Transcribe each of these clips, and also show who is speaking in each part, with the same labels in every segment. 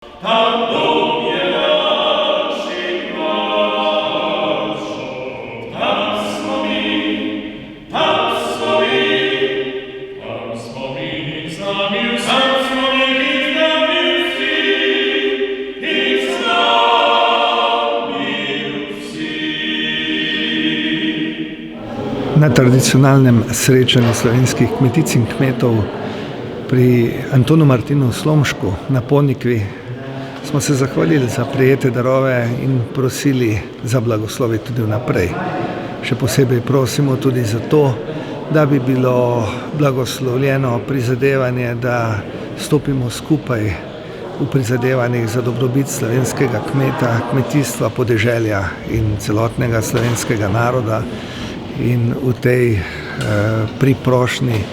Speaker 1: Na tradicionalnem srečanju slovenskih kmetic in kmetov pri Antonu Martinu Slomšku na Ponikvi smo se zahvalili za prejete darove in prosili za blagoslovje tudi vnaprej. Še posebej prosimo tudi za to, da bi bilo blagoslovljeno prizadevanje, da stopimo skupaj v prizadevanjih za dobrobit slovenskega kmeta, kmetijstva, podeželja in celotnega slovenskega naroda. In v tej priprošnji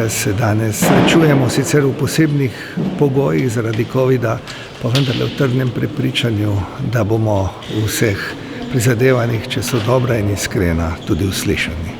Speaker 1: se danes srečujemo, sicer v posebnih pogojih zaradi covida, pa vendarle v trdnem prepričanju, da bomo v vseh prizadevanjih, če so dobra in iskrena, tudi uslišani.